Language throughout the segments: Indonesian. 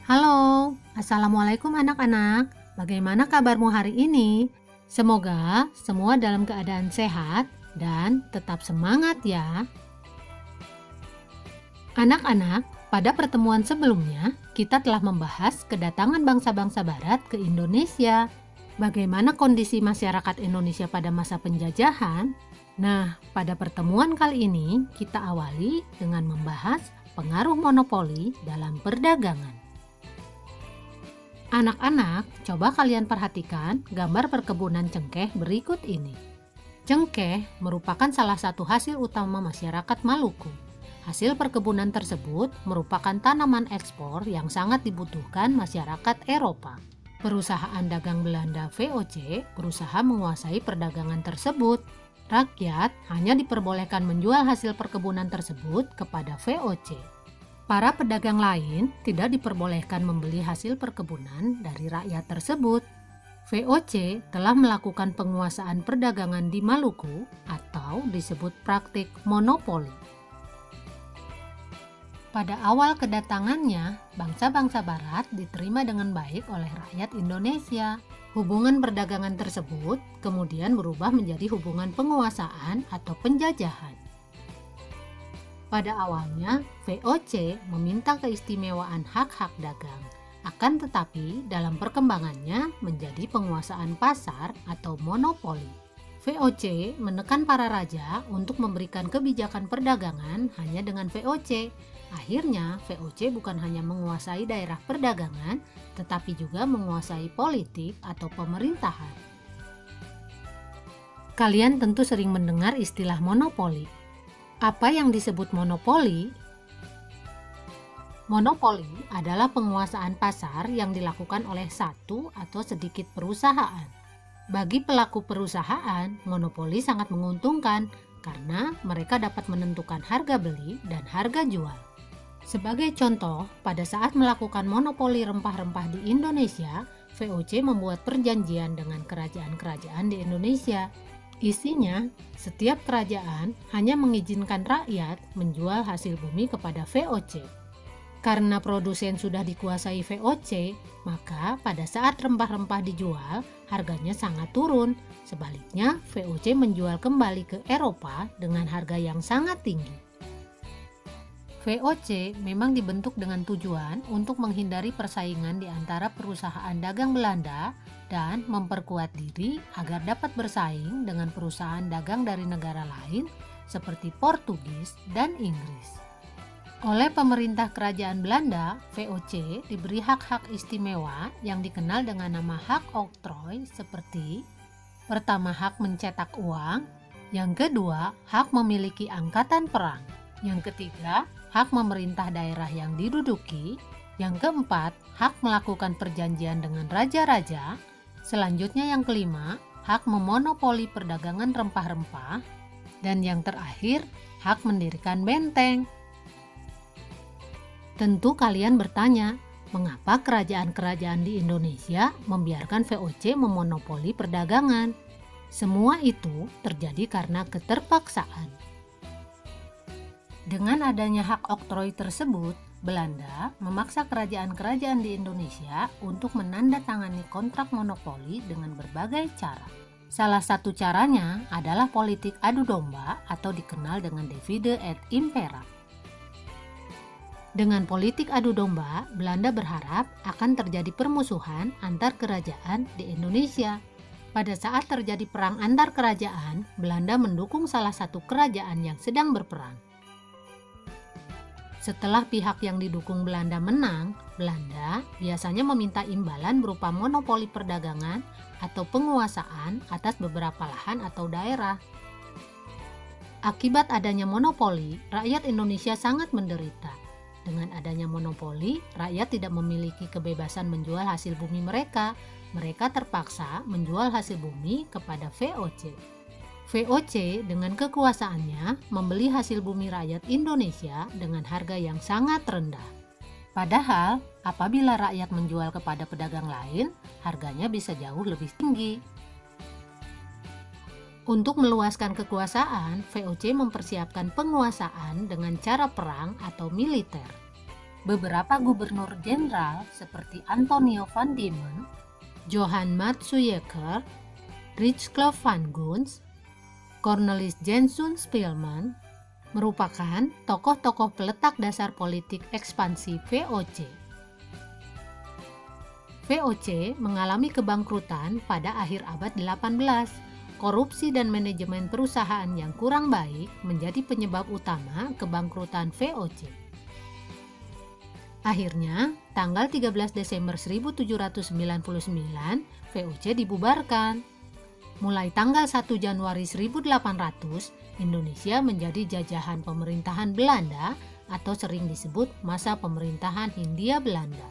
Halo, Assalamualaikum anak-anak. Bagaimana kabarmu hari ini? Semoga semua dalam keadaan sehat dan tetap semangat ya. Anak-anak, pada pertemuan sebelumnya kita telah membahas kedatangan bangsa-bangsa barat ke Indonesia. Bagaimana kondisi masyarakat Indonesia pada masa penjajahan? Nah, pada pertemuan kali ini kita awali dengan membahas pengaruh monopoli dalam perdagangan. Anak-anak, coba kalian perhatikan gambar perkebunan cengkeh berikut ini. Cengkeh merupakan salah satu hasil utama masyarakat Maluku. Hasil perkebunan tersebut merupakan tanaman ekspor yang sangat dibutuhkan masyarakat Eropa. Perusahaan dagang Belanda VOC berusaha menguasai perdagangan tersebut. Rakyat hanya diperbolehkan menjual hasil perkebunan tersebut kepada VOC. Para pedagang lain tidak diperbolehkan membeli hasil perkebunan dari rakyat tersebut. VOC telah melakukan penguasaan perdagangan di Maluku atau disebut praktik monopoli. Pada awal kedatangannya, bangsa-bangsa barat diterima dengan baik oleh rakyat Indonesia. Hubungan perdagangan tersebut kemudian berubah menjadi hubungan penguasaan atau penjajahan. Pada awalnya, VOC meminta keistimewaan hak-hak dagang, akan tetapi dalam perkembangannya menjadi penguasaan pasar atau monopoli. VOC menekan para raja untuk memberikan kebijakan perdagangan hanya dengan VOC. Akhirnya, VOC bukan hanya menguasai daerah perdagangan, tetapi juga menguasai politik atau pemerintahan. Kalian tentu sering mendengar istilah monopoli. Apa yang disebut monopoli? Monopoli adalah penguasaan pasar yang dilakukan oleh satu atau sedikit perusahaan. Bagi pelaku perusahaan, monopoli sangat menguntungkan karena mereka dapat menentukan harga beli dan harga jual. Sebagai contoh, pada saat melakukan monopoli rempah-rempah di Indonesia, VOC membuat perjanjian dengan kerajaan-kerajaan di Indonesia. Isinya, setiap kerajaan hanya mengizinkan rakyat menjual hasil bumi kepada VOC. Karena produsen sudah dikuasai VOC, maka pada saat rempah-rempah dijual, harganya sangat turun. Sebaliknya, VOC menjual kembali ke Eropa dengan harga yang sangat tinggi. VOC memang dibentuk dengan tujuan untuk menghindari persaingan di antara perusahaan dagang Belanda dan memperkuat diri agar dapat bersaing dengan perusahaan dagang dari negara lain seperti Portugis dan Inggris. Oleh pemerintah kerajaan Belanda, VOC diberi hak-hak istimewa yang dikenal dengan nama hak oktrooi seperti: pertama, hak mencetak uang; yang kedua, hak memiliki angkatan perang; yang ketiga, hak memerintah daerah yang diduduki; yang keempat, hak melakukan perjanjian dengan raja-raja; selanjutnya yang kelima, hak memonopoli perdagangan rempah-rempah; dan yang terakhir, hak mendirikan benteng. Tentu kalian bertanya, mengapa kerajaan-kerajaan di Indonesia membiarkan VOC memonopoli perdagangan? Semua itu terjadi karena keterpaksaan. Dengan adanya hak oktrooi tersebut, Belanda memaksa kerajaan-kerajaan di Indonesia untuk menandatangani kontrak monopoli dengan berbagai cara. Salah satu caranya adalah politik adu domba atau dikenal dengan divide et impera. Dengan politik adu domba, Belanda berharap akan terjadi permusuhan antar kerajaan di Indonesia. Pada saat terjadi perang antar kerajaan, Belanda mendukung salah satu kerajaan yang sedang berperang. Setelah pihak yang didukung Belanda menang, Belanda biasanya meminta imbalan berupa monopoli perdagangan atau penguasaan atas beberapa lahan atau daerah. Akibat adanya monopoli, rakyat Indonesia sangat menderita. Dengan adanya monopoli, rakyat tidak memiliki kebebasan menjual hasil bumi mereka. Mereka terpaksa menjual hasil bumi kepada VOC. VOC dengan kekuasaannya membeli hasil bumi rakyat Indonesia dengan harga yang sangat rendah. Padahal, apabila rakyat menjual kepada pedagang lain, harganya bisa jauh lebih tinggi. Untuk meluaskan kekuasaan, VOC mempersiapkan penguasaan dengan cara perang atau militer. Beberapa gubernur jenderal seperti Antonio van Diemen, Johan Matsuyker, Richcliffe van Guns, Cornelis Jenson Spilman merupakan tokoh-tokoh peletak dasar politik ekspansi VOC. VOC mengalami kebangkrutan pada akhir abad 18. Korupsi dan manajemen perusahaan yang kurang baik menjadi penyebab utama kebangkrutan VOC. Akhirnya, tanggal 13 Desember 1799, VOC dibubarkan. Mulai tanggal 1 Januari 1800, Indonesia menjadi jajahan pemerintahan Belanda atau sering disebut masa pemerintahan Hindia Belanda.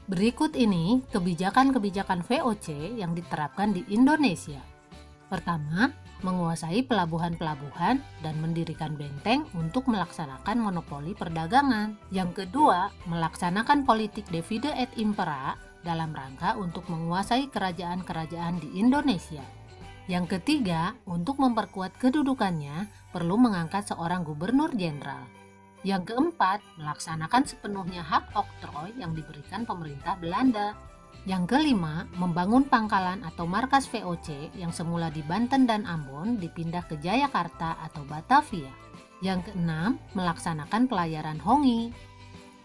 Berikut ini kebijakan-kebijakan VOC yang diterapkan di Indonesia. Pertama, menguasai pelabuhan-pelabuhan dan mendirikan benteng untuk melaksanakan monopoli perdagangan. Yang kedua, melaksanakan politik divide et impera dalam rangka untuk menguasai kerajaan-kerajaan di Indonesia. Yang ketiga, untuk memperkuat kedudukannya, perlu mengangkat seorang gubernur jenderal. Yang keempat, melaksanakan sepenuhnya hak oktroy yang diberikan pemerintah Belanda. Yang kelima, membangun pangkalan atau markas VOC yang semula di Banten dan Ambon dipindah ke Jayakarta atau Batavia. Yang keenam, melaksanakan pelayaran Hongi.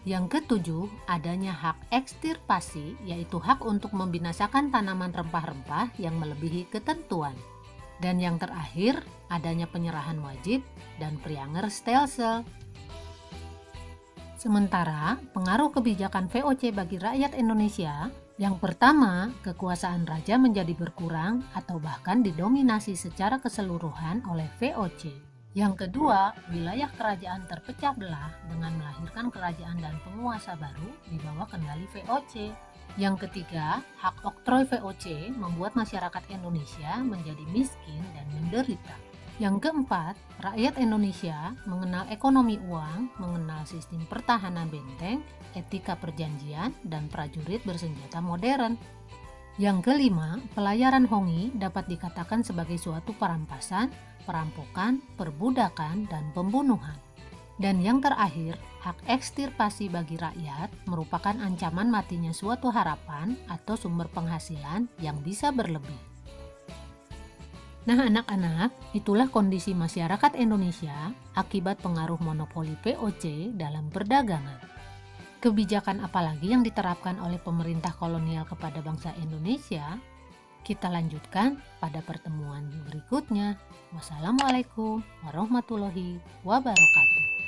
Yang ketujuh, adanya hak ekstirpasi, yaitu hak untuk membinasakan tanaman rempah-rempah yang melebihi ketentuan. Dan yang terakhir, adanya penyerahan wajib dan Prianger Stelsel. Sementara pengaruh kebijakan VOC bagi rakyat Indonesia, yang pertama, kekuasaan raja menjadi berkurang atau bahkan didominasi secara keseluruhan oleh VOC. Yang kedua, wilayah kerajaan terpecah belah dengan melahirkan kerajaan dan penguasa baru di bawah kendali VOC. Yang ketiga, hak oktroy VOC membuat masyarakat Indonesia menjadi miskin dan menderita. Yang keempat, rakyat Indonesia mengenal ekonomi uang, mengenal sistem pertahanan benteng, etika perjanjian, dan prajurit bersenjata modern. Yang kelima, pelayaran Hongi dapat dikatakan sebagai suatu perampasan, perampokan, perbudakan, dan pembunuhan. Dan yang terakhir, hak ekstirpasi bagi rakyat merupakan ancaman matinya suatu harapan atau sumber penghasilan yang bisa berlebih. Nah anak-anak, itulah kondisi masyarakat Indonesia akibat pengaruh monopoli VOC dalam perdagangan. Kebijakan apalagi yang diterapkan oleh pemerintah kolonial kepada bangsa Indonesia? Kita lanjutkan pada pertemuan berikutnya. Wassalamualaikum warahmatullahi wabarakatuh.